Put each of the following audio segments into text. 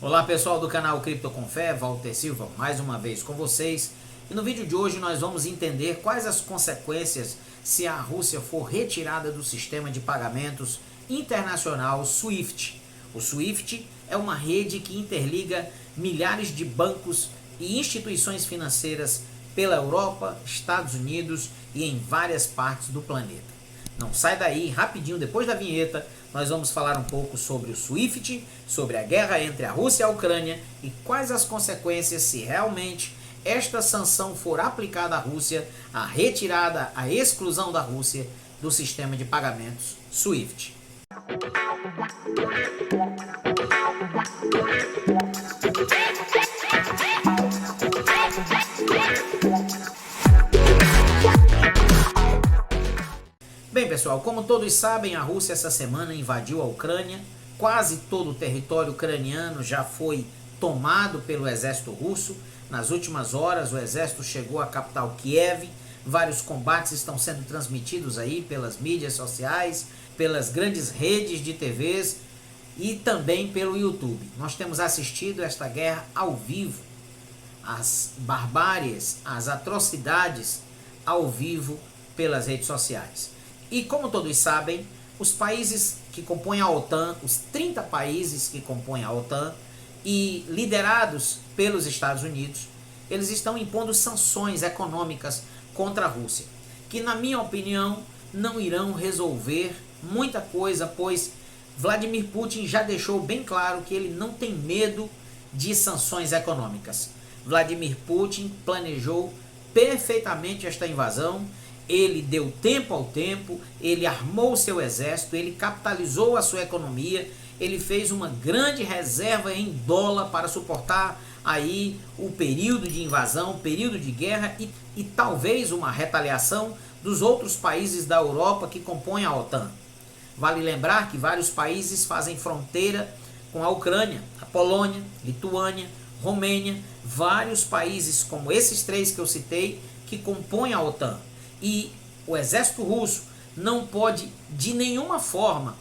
Olá pessoal do canal Cripto com Fé, Walter Silva mais uma vez com vocês. E no vídeo de hoje nós vamos entender quais as consequências se a Rússia for retirada do sistema de pagamentos internacional SWIFT. O SWIFT é uma rede que interliga milhares de bancos e instituições financeiras pela Europa, Estados Unidos e em várias partes do planeta. Não sai daí, rapidinho, depois da vinheta, nós vamos falar um pouco sobre o SWIFT, sobre a guerra entre a Rússia e a Ucrânia e quais as consequências se realmente esta sanção for aplicada à Rússia, a retirada, a exclusão da Rússia do sistema de pagamentos SWIFT. Bem pessoal, como todos sabem, a Rússia essa semana invadiu a Ucrânia, quase todo o território ucraniano já foi tomado pelo exército russo. Nas últimas horas o exército chegou à capital Kiev, vários combates estão sendo transmitidos aí pelas mídias sociais, pelas grandes redes de TVs e também pelo YouTube. Nós temos assistido esta guerra ao vivo, as barbáries, as atrocidades ao vivo pelas redes sociais. E como todos sabem, os países que compõem a OTAN, os 30 países que compõem a OTAN e liderados pelos Estados Unidos, eles estão impondo sanções econômicas contra a Rússia, que na minha opinião não irão resolver muita coisa, pois Vladimir Putin já deixou bem claro que ele não tem medo de sanções econômicas. Vladimir Putin planejou perfeitamente esta invasão. Ele deu tempo ao tempo, ele armou seu exército, ele capitalizou a sua economia, ele fez uma grande reserva em dólar para suportar aí o período de invasão, o período de guerra e talvez uma retaliação dos outros países da Europa que compõem a OTAN. Vale lembrar que vários países fazem fronteira com a Ucrânia, a Polônia, Lituânia, Romênia, vários países como esses três que eu citei que compõem a OTAN. E o exército russo não pode de nenhuma forma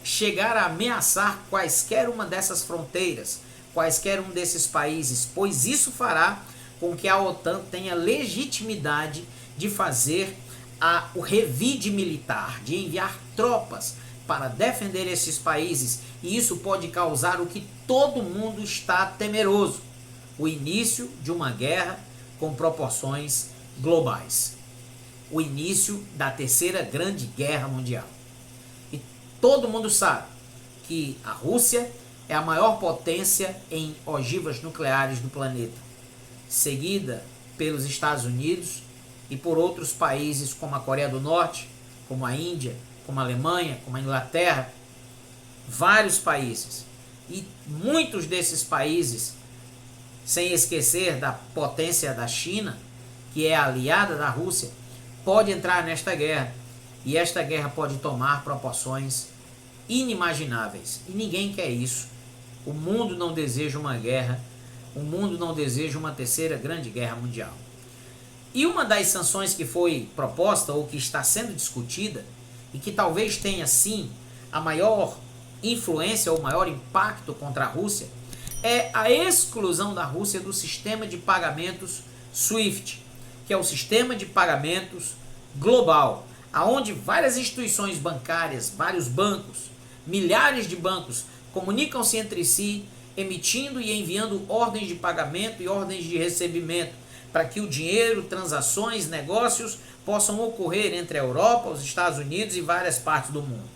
chegar a ameaçar quaisquer uma dessas fronteiras, quaisquer um desses países, pois isso fará com que a OTAN tenha legitimidade de fazer o revide militar, de enviar tropas para defender esses países, e isso pode causar o que todo mundo está temeroso: o início de uma guerra com proporções globais. O início da terceira grande guerra mundial. E todo mundo sabe que a Rússia é a maior potência em ogivas nucleares do planeta, seguida pelos Estados Unidos e por outros países como a Coreia do Norte, como a Índia, como a Alemanha, como a Inglaterra, vários países. E muitos desses países, sem esquecer da potência da China, que é aliada da Rússia, pode entrar nesta guerra, e esta guerra pode tomar proporções inimagináveis, e ninguém quer isso. O mundo não deseja uma guerra, o mundo não deseja uma terceira grande guerra mundial. E uma das sanções que foi proposta, ou que está sendo discutida, e que talvez tenha sim a maior influência ou maior impacto contra a Rússia, é a exclusão da Rússia do sistema de pagamentos SWIFT, que é o sistema de pagamentos global, aonde várias instituições bancárias, vários bancos, milhares de bancos comunicam-se entre si, emitindo e enviando ordens de pagamento e ordens de recebimento, para que o dinheiro, transações, negócios possam ocorrer entre a Europa, os Estados Unidos e várias partes do mundo.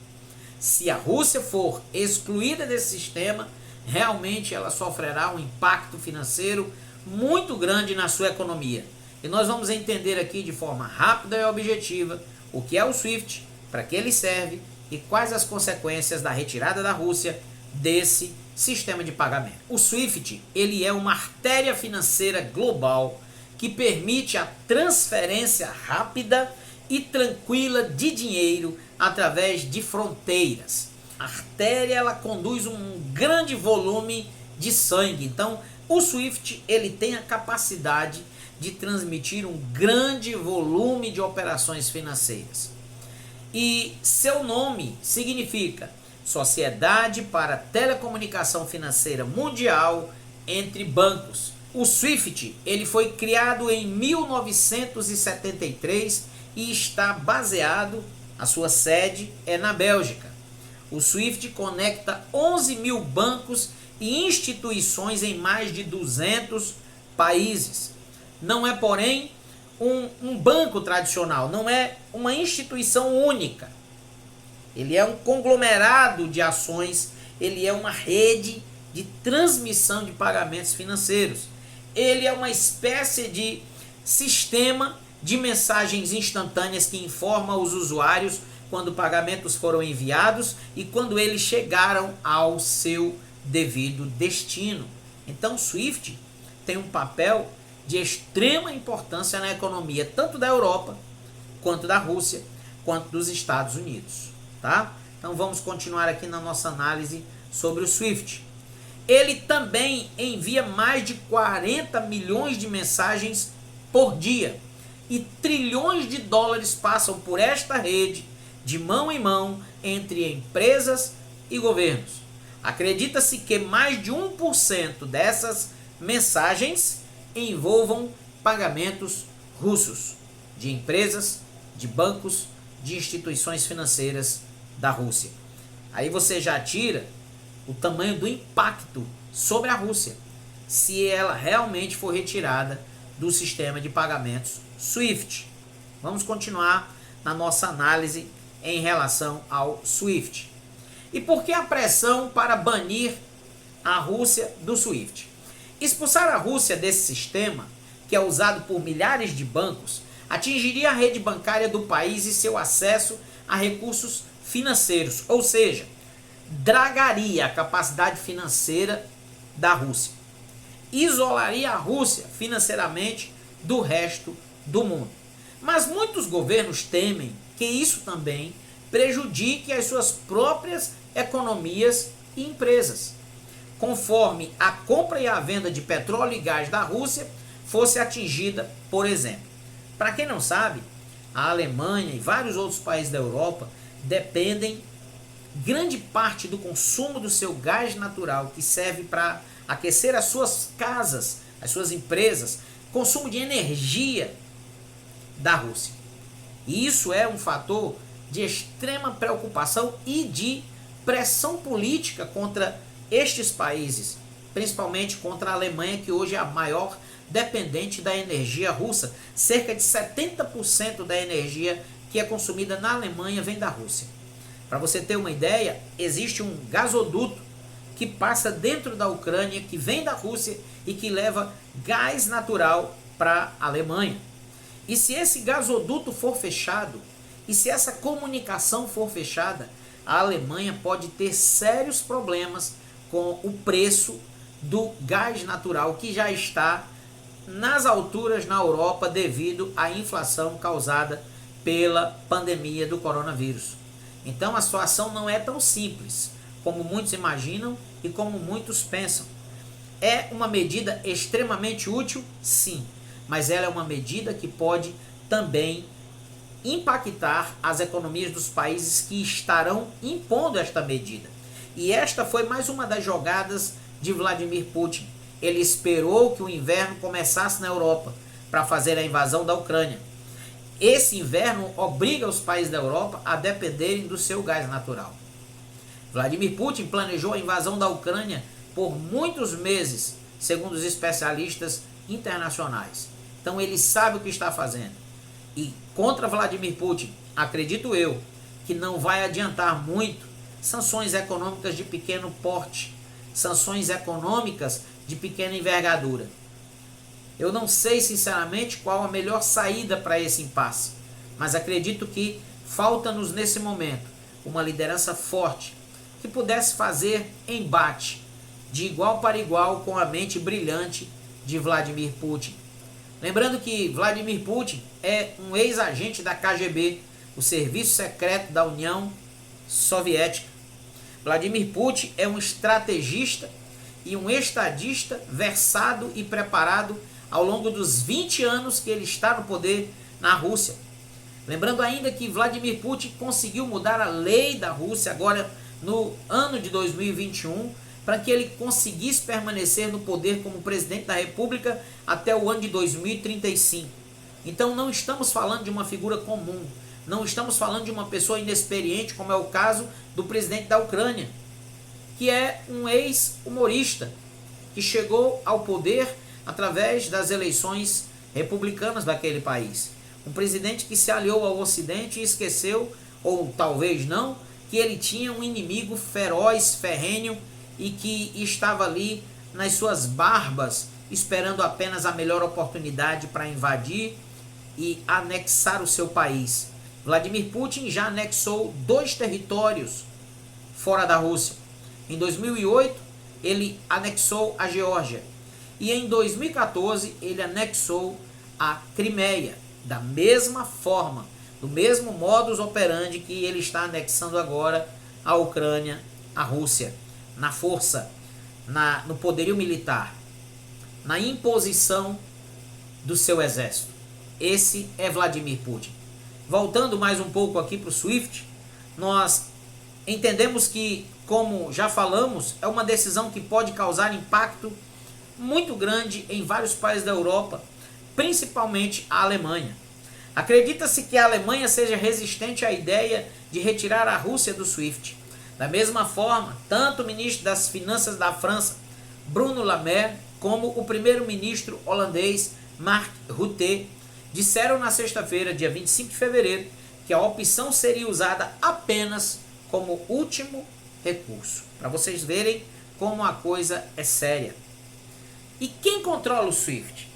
Se a Rússia for excluída desse sistema, realmente ela sofrerá um impacto financeiro muito grande na sua economia. E nós vamos entender aqui de forma rápida e objetiva o que é o SWIFT, para que ele serve e quais as consequências da retirada da Rússia desse sistema de pagamento. O SWIFT, ele é uma artéria financeira global que permite a transferência rápida e tranquila de dinheiro através de fronteiras. A artéria, ela conduz um grande volume de sangue. Então, o SWIFT, ele tem a capacidade de transmitir um grande volume de operações financeiras. E seu nome significa Sociedade para Telecomunicação Financeira Mundial entre bancos. O SWIFT, ele foi criado em 1973 e está baseado, a sua sede é na Bélgica. O SWIFT conecta 11 mil bancos e instituições em mais de 200 países. Não é, porém, um banco tradicional, não é uma instituição única. Ele é um conglomerado de ações, ele é uma rede de transmissão de pagamentos financeiros. Ele é uma espécie de sistema de mensagens instantâneas que informa os usuários quando pagamentos foram enviados e quando eles chegaram ao seu devido destino. Então, o SWIFT tem um papel de extrema importância na economia, tanto da Europa, quanto da Rússia, quanto dos Estados Unidos. Tá? Então vamos continuar aqui na nossa análise sobre o SWIFT. Ele também envia mais de 40 milhões de mensagens por dia e trilhões de dólares passam por esta rede de mão em mão entre empresas e governos. Acredita-se que mais de 1% dessas mensagens envolvam pagamentos russos de empresas, de bancos, de instituições financeiras da Rússia. Aí você já tira o tamanho do impacto sobre a Rússia se ela realmente for retirada do sistema de pagamentos SWIFT. Vamos continuar na nossa análise em relação ao SWIFT. E por que a pressão para banir a Rússia do SWIFT? Expulsar a Rússia desse sistema, que é usado por milhares de bancos, atingiria a rede bancária do país e seu acesso a recursos financeiros, ou seja, dragaria a capacidade financeira da Rússia. Isolaria a Rússia financeiramente do resto do mundo. Mas muitos governos temem que isso também prejudique as suas próprias economias e empresas, conforme a compra e a venda de petróleo e gás da Rússia fosse atingida, por exemplo. Para quem não sabe, a Alemanha e vários outros países da Europa dependem grande parte do consumo do seu gás natural, que serve para aquecer as suas casas, as suas empresas, consumo de energia da Rússia. E isso é um fator de extrema preocupação e de pressão política contra estes países, principalmente contra a Alemanha, que hoje é a maior dependente da energia russa. Cerca de 70% da energia que é consumida na Alemanha vem da Rússia. Para você ter uma ideia, existe um gasoduto que passa dentro da Ucrânia, que vem da Rússia e que leva gás natural para a Alemanha. E se esse gasoduto for fechado, e se essa comunicação for fechada, a Alemanha pode ter sérios problemas com o preço do gás natural, que já está nas alturas na Europa devido à inflação causada pela pandemia do coronavírus. Então a situação não é tão simples como muitos imaginam e como muitos pensam. É uma medida extremamente útil, sim, mas ela é uma medida que pode também impactar as economias dos países que estarão impondo esta medida. E esta foi mais uma das jogadas de Vladimir Putin. Ele esperou que o inverno começasse na Europa para fazer a invasão da Ucrânia. Esse inverno obriga os países da Europa a dependerem do seu gás natural. Vladimir Putin planejou a invasão da Ucrânia por muitos meses, segundo os especialistas internacionais. Então ele sabe o que está fazendo. E contra Vladimir Putin, acredito eu, que não vai adiantar muito sanções econômicas de pequeno porte, sanções econômicas de pequena envergadura. Eu não sei sinceramente qual a melhor saída para esse impasse, mas acredito que falta-nos nesse momento uma liderança forte que pudesse fazer embate de igual para igual com a mente brilhante de Vladimir Putin. Lembrando que Vladimir Putin é um ex-agente da KGB, o Serviço Secreto da União Soviética. Vladimir Putin é um estrategista e um estadista versado e preparado ao longo dos 20 anos que ele está no poder na Rússia. Lembrando ainda que Vladimir Putin conseguiu mudar a lei da Rússia agora no ano de 2021 para que ele conseguisse permanecer no poder como presidente da República até o ano de 2035. Então não estamos falando de uma figura comum, não estamos falando de uma pessoa inexperiente, como é o caso do presidente da Ucrânia, que é um ex-humorista, que chegou ao poder através das eleições republicanas daquele país. Um presidente que se aliou ao Ocidente e esqueceu, ou talvez não, que ele tinha um inimigo feroz, ferrenho, e que estava ali nas suas barbas, esperando apenas a melhor oportunidade para invadir e anexar o seu país. Vladimir Putin já anexou 2 territórios fora da Rússia. Em 2008, ele anexou a Geórgia. E em 2014, ele anexou a Crimeia. Da mesma forma, do mesmo modus operandi que ele está anexando agora a Ucrânia, a Rússia. Na força, no poderio militar, na imposição do seu exército. Esse é Vladimir Putin. Voltando mais um pouco aqui para o SWIFT, nós entendemos que, como já falamos, é uma decisão que pode causar impacto muito grande em vários países da Europa, principalmente a Alemanha. Acredita-se que a Alemanha seja resistente à ideia de retirar a Rússia do SWIFT. Da mesma forma, tanto o ministro das Finanças da França, Bruno Le Maire, como o primeiro-ministro holandês, Mark Rutte, disseram na sexta-feira, dia 25 de fevereiro, que a opção seria usada apenas como último recurso. Para vocês verem como a coisa é séria. E quem controla o SWIFT?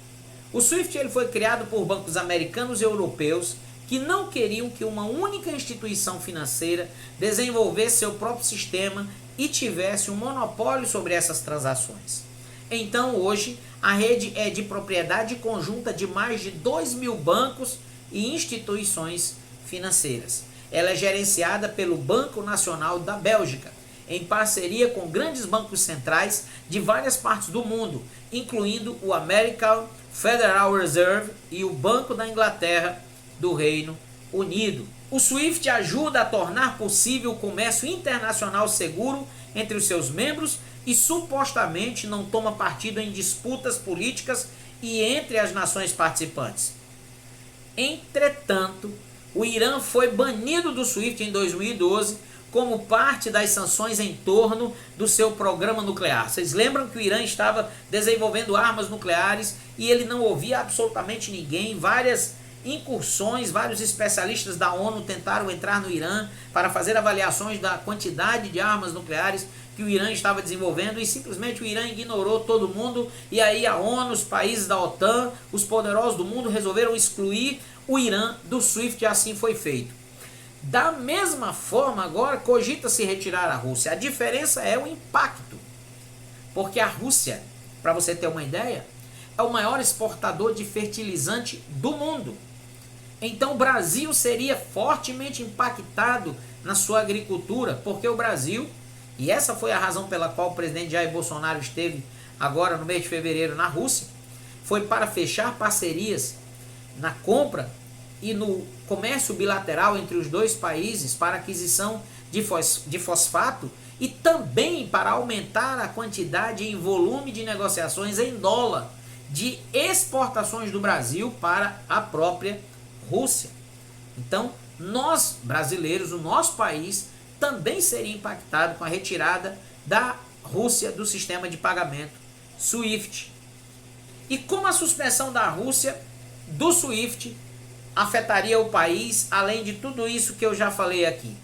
O SWIFT ele foi criado por bancos americanos e europeus que não queriam que uma única instituição financeira desenvolvesse seu próprio sistema e tivesse um monopólio sobre essas transações. Então hoje a rede é de propriedade conjunta de mais de 2.000 bancos e instituições financeiras. Ela é gerenciada pelo Banco Nacional da Bélgica, em parceria com grandes bancos centrais de várias partes do mundo, incluindo o American Federal Reserve e o Banco da Inglaterra do Reino Unido. O SWIFT ajuda a tornar possível o comércio internacional seguro entre os seus membros e supostamente não toma partido em disputas políticas e entre as nações participantes. Entretanto, o Irã foi banido do SWIFT em 2012 como parte das sanções em torno do seu programa nuclear. Vocês lembram que o Irã estava desenvolvendo armas nucleares e ele não ouvia absolutamente ninguém? Várias incursões, vários especialistas da ONU tentaram entrar no Irã para fazer avaliações da quantidade de armas nucleares que o Irã estava desenvolvendo e simplesmente o Irã ignorou todo mundo e aí a ONU, os países da OTAN, os poderosos do mundo resolveram excluir o Irã do SWIFT e assim foi feito. Da mesma forma, agora cogita-se retirar a Rússia. A diferença é o impacto, porque a Rússia, para você ter uma ideia, é o maior exportador de fertilizante do mundo. Então o Brasil seria fortemente impactado na sua agricultura, porque o Brasil, e essa foi a razão pela qual o presidente Jair Bolsonaro esteve agora no mês de fevereiro na Rússia, foi para fechar parcerias na compra e no comércio bilateral entre os dois países para aquisição de fosfato e também para aumentar a quantidade e volume de negociações em dólar de exportações do Brasil para a própria Rússia. Então, nós brasileiros, o nosso país, também seria impactado com a retirada da Rússia do sistema de pagamento SWIFT. E como a suspensão da Rússia do SWIFT afetaria o país, além de tudo isso que eu já falei aqui?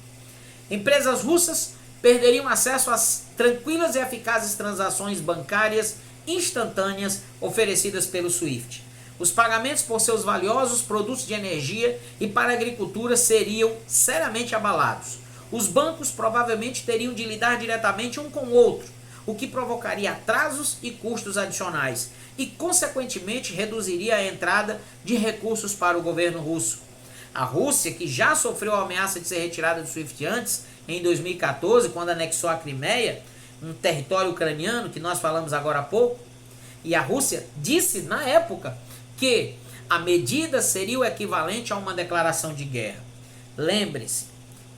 Empresas russas perderiam acesso às tranquilas e eficazes transações bancárias instantâneas oferecidas pelo SWIFT. Os pagamentos por seus valiosos produtos de energia e para a agricultura seriam seriamente abalados. Os bancos provavelmente teriam de lidar diretamente um com o outro, o que provocaria atrasos e custos adicionais e, consequentemente, reduziria a entrada de recursos para o governo russo. A Rússia, que já sofreu a ameaça de ser retirada do SWIFT antes, em 2014, quando anexou a Crimeia, um território ucraniano que nós falamos agora há pouco, e a Rússia disse na época que a medida seria o equivalente a uma declaração de guerra. Lembre-se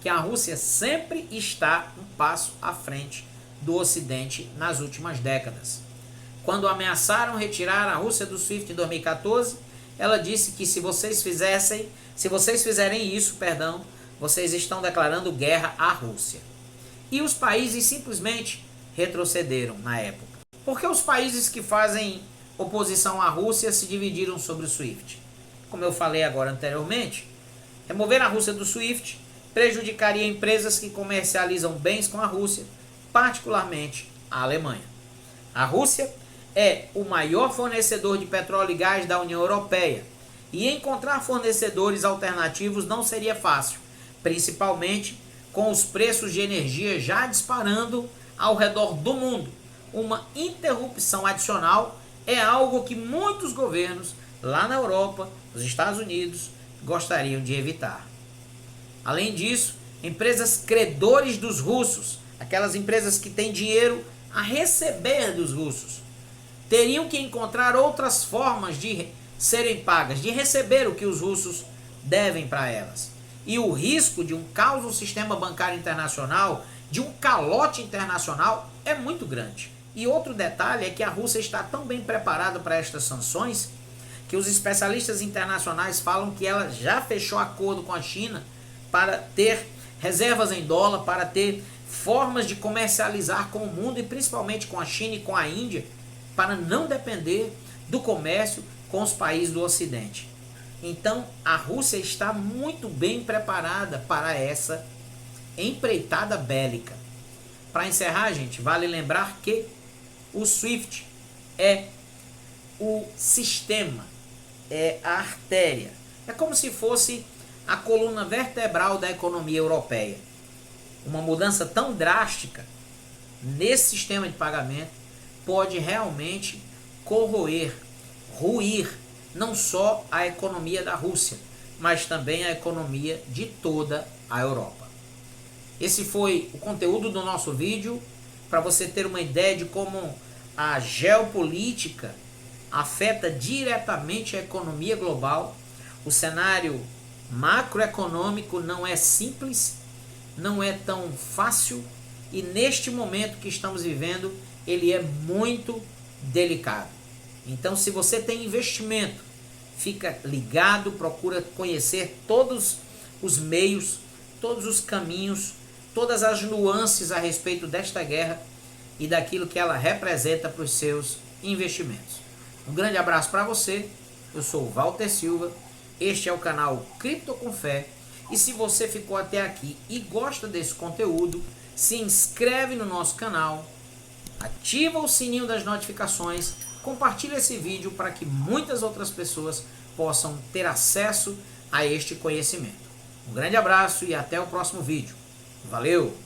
que a Rússia sempre está um passo à frente do Ocidente nas últimas décadas. Quando ameaçaram retirar a Rússia do SWIFT em 2014, ela disse que se vocês fizerem isso, vocês estão declarando guerra à Rússia. E os países simplesmente retrocederam na época. Porque os países que fazem oposição à Rússia se dividiram sobre o SWIFT. Como eu falei agora anteriormente, remover a Rússia do SWIFT prejudicaria empresas que comercializam bens com a Rússia, particularmente a Alemanha. A Rússia é o maior fornecedor de petróleo e gás da União Europeia, e encontrar fornecedores alternativos não seria fácil, principalmente com os preços de energia já disparando ao redor do mundo. Uma interrupção adicional é algo que muitos governos lá na Europa, nos Estados Unidos, gostariam de evitar. Além disso, empresas credores dos russos, aquelas empresas que têm dinheiro a receber dos russos, teriam que encontrar outras formas de serem pagas, de receber o que os russos devem para elas. E o risco de um caos no sistema bancário internacional, de um calote internacional, é muito grande. E outro detalhe é que a Rússia está tão bem preparada para estas sanções que os especialistas internacionais falam que ela já fechou acordo com a China para ter reservas em dólar, para ter formas de comercializar com o mundo e principalmente com a China e com a Índia, para não depender do comércio com os países do Ocidente. Então, a Rússia está muito bem preparada para essa empreitada bélica. Para encerrar, gente, vale lembrar que o SWIFT é o sistema, é a artéria. É como se fosse a coluna vertebral da economia europeia. Uma mudança tão drástica nesse sistema de pagamento pode realmente corroer, ruir, não só a economia da Rússia, mas também a economia de toda a Europa. Esse foi o conteúdo do nosso vídeo, para você ter uma ideia de como a geopolítica afeta diretamente a economia global. O cenário macroeconômico não é simples, não é tão fácil, e neste momento que estamos vivendo, ele é muito delicado. Então, se você tem investimento, fica ligado, procura conhecer todos os meios, todos os caminhos, todas as nuances a respeito desta guerra e daquilo que ela representa para os seus investimentos. Um grande abraço para você, eu sou o Walter Silva, este é o canal Cripto com Fé, e se você ficou até aqui e gosta desse conteúdo, se inscreve no nosso canal, ativa o sininho das notificações, compartilha esse vídeo para que muitas outras pessoas possam ter acesso a este conhecimento. Um grande abraço e até o próximo vídeo. Valeu!